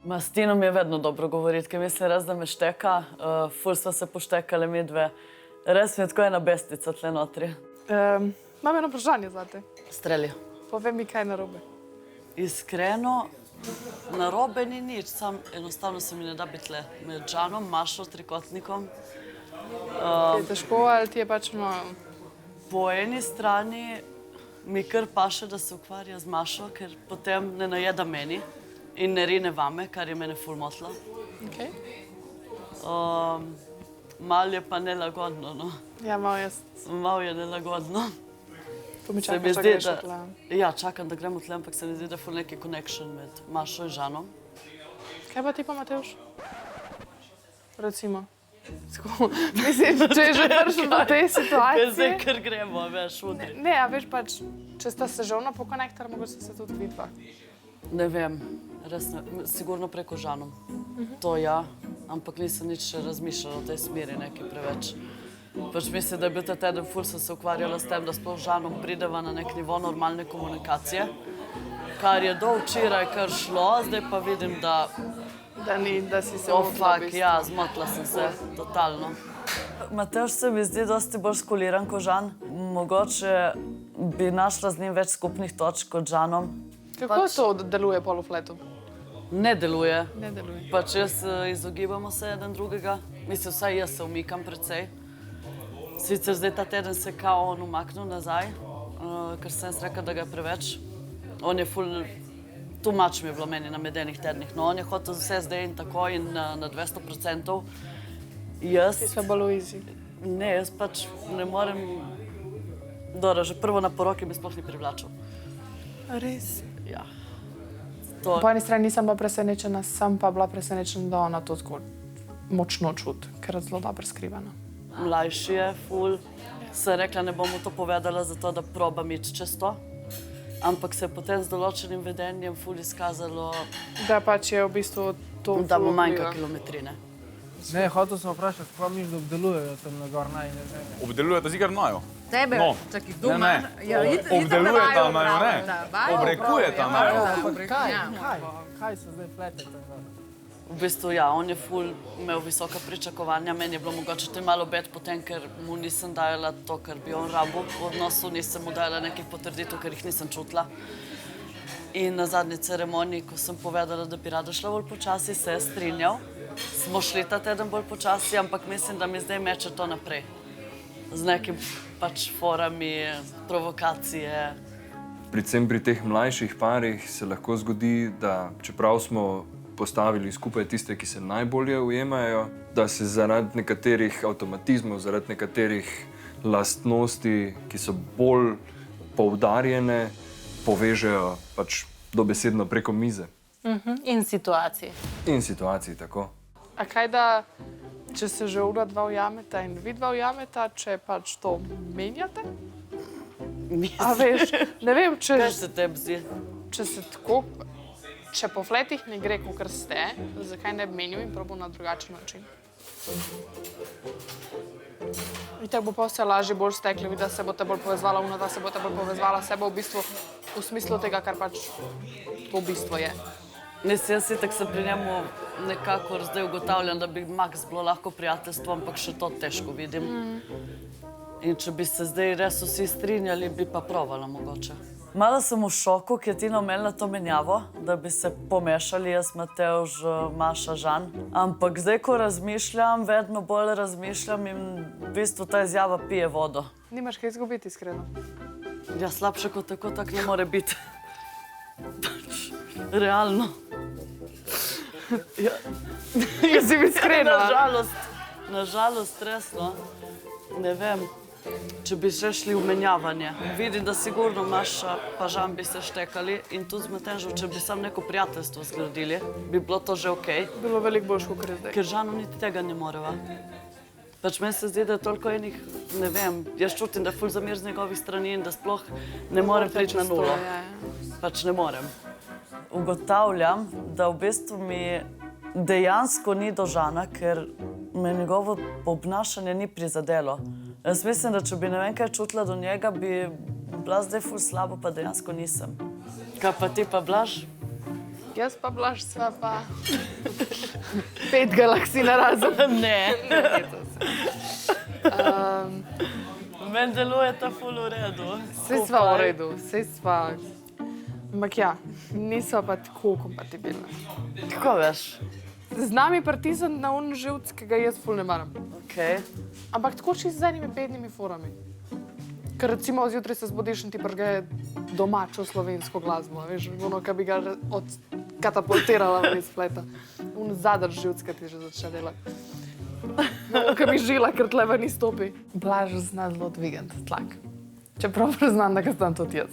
Ma s Tinom je vedno dobro govoriti, ker mislim res, da me šteka. Ful sva se poštekali mi dve. Res mi je tako ena bestica tle notri. Imam eno vprašanje zate. Strelja. Povej mi, kaj je narobe. Iskreno, narobe ni nič, sam enostavno se mi ne da biti tle. Med Žanom, Mašo, trikotnikom. Je težko ali ti je pač Po eni strani mi kar paše, da se ukvarja z Mašo, ker potem ne najeda meni in ne rine vame, kar je mene ful motilo. Okay. Mal je pa nelagodno, no. Ja, malo jaz. Mal je nelagodno. To mi Se čakaš, mi da zdi, greš da... odtle. Ja, čakam, da gremo tle, ampak se mi zdi, da je ful neki connection med Mašo in Žanom. Kaj pa ti pa, Matevž? Recimo. Tako, mislim, če je že prišel do te situacije. Zdaj, ker gremo, veš, udri. Ne, a veš pač, če sta se žona po konektor, mogoče se tudi vidva. Ne vem, res ne, sigurno preko Žanom. To ja, ampak nisem nič še razmišljala o tej smeri, nekaj preveč. Pač mislim, da je bil ta teden ful, sem se ukvarjala s tem, da sploh z Žanom prideva na nek nivo normalne komunikacije. Kar je do včeraj kar šlo, zdaj pa vidim, da... Da si se Oh, motila v fuck, bistvu. ja, zmotila sem se, totalno. Matevž se mi zdi dosti bolj skuliran kot Žan. Mogoče bi našla z njim več skupnih točk kot Žanom. Kako to deluje pol v fletu? Ne deluje. Ne deluje. Pač jaz izogibamo se eden drugega. Mislim, vsaj jaz se umikam precej. Sicer zdaj ta teden se kao on umaknil nazaj, ker sem jaz rekla, da ga je preveč. On je ful... Tu mač mi je bilo meni na medenih tednih. No, on je hotel vse zdaj in tako in na 200%. Jaz... Ti sve bolj v izi. Ne, jaz pač ne morem... Dobro, že prvo na poroki mi sploh ni privlačil. Res? Ja. Po eni strani nisem pa presenečena, sem pa bila presenečena, da ona to tako močno čuti, ker je zelo dobro skrivana. Mlajši je, ful. Sem rekla, ne bom mu to povedala, zato da probam iti čez to. Ampak se je potem z določenim vedenjem ful izkazalo, Da pač je v bistvu to da mu ful manjka vpliva. kilometrine. Ne, hotel sem vprašati, kako misliš, da obdelujejo tam na gor naj, ne vem. Obdelujete zigar naju. Tebe, No. čakaj, Ne, doma. ne. Ja, Obdelujeta naju, ne. Obrekujeta naju. Kaj se zdaj plete tam gor? V bistvu ja, on je ful imel visoka pričakovanja, meni je bilo mogoče to malo bed potem, ker mu nisem dajala to, kar bi on rabil v odnosu, nisem mu dajala nekih potrditev, ker jih nisem čutila. In na zadnji ceremoniji, ko sem povedala, da bi rada šla bolj počasi, se je strinjal. Smo šli ta teden bolj počasi, ampak mislim, da mi zdaj meče to naprej. Z nekim pač forami, provokacije. Predvsem pri teh mlajših parih se lahko zgodi, da čeprav smo postavili skupaj tiste, ki se najbolje ujemajo, da se zaradi nekaterih avtomatizmov, zaradi nekaterih lastnosti, ki so bolj poudarjene, povežejo pač dobesedno preko mize. In situacije. In situaciji tako. A kaj da, če se že ura dva ujameta in vi dva ujameta, če pač to menjate? A veš, ne vem, Kaj se tebi zdi? če se tako, če po fletih ne gre, kakor ste, zakaj ne bi menil in probal na drugačen način? Itak bo pa vse lažje bolj stekli, da se boste bolj povezvala una, da se boste bolj povezvala sebe v bistvu v smislu tega, kar pač to v bistvu je. Mislim, jaz itak se pri njemu nekako zdaj ugotavljam, da bi max bilo lahko prijateljstvo, ampak še to težko vidim. In če bi se zdaj res vsi strinjali, bi pa provala mogoče. Malo sem v šoku, ker je Tina omenila to menjavo, da bi se pomešali jaz, Matevž, Maša, Žan. Ampak zdaj, ko razmišljam, vedno bolj razmišljam in v bistvu ta izjava pije vodo. Nimaš kaj izgubiti, iskreno. Ja, slabše kot tako ne more biti. Pač, realno. Ja. Jaz si iskrena. Nažalost, resno. Ne vem, če bi še šli v menjavanje. Vidim, da sigurno Maša pa Žan bi se štekali in tudi z Matevžem, če bi sam neko prijateljstvo zgradili, bi bilo to že okej. Bilo veliko boljš, kot je zdaj. Ker Žanu niti tega ne moreva. Pač meni se zdi, da je toliko enih, ne vem, jaz čutim, da je ful zamir z njegovih strani in da sploh ne morem priti na nulo. Pač ne morem. Ugotavljam, da v bistvu mi dejansko ni do Žana, ker me njegovo obnašanje ni prizadelo. Jaz mislim, da če bi ne vem kaj čutila do njega, bi bila zdaj ful slabo, pa dejansko nisem. Kaj pa ti pa, Blaž? Jaz pa Blaž sva pa 5 galaksij na razen. Ne, Um, meni deluje ta ful v redu. Vse sva v redu, vse sva. Ampak ja, nisva pa tako kompatibilna. Kako veš? Z nami pritisniti na un živc, ki ga jaz ful ne maram. Okay. Ampak tako čisto z enimi bednimi forami. Ker recimo zjutraj se zbudiš in ti prge domačo slovensko glasbo, veš, ono, ki bi ga katapultirala iz spleta. Un zadrž živc, ki ti že začne delati. No, ki bi žila, ker tle ven izstopi. Blaž zna zelo dvigant tlak. Čeprav priznam, da ga znam tudi jaz.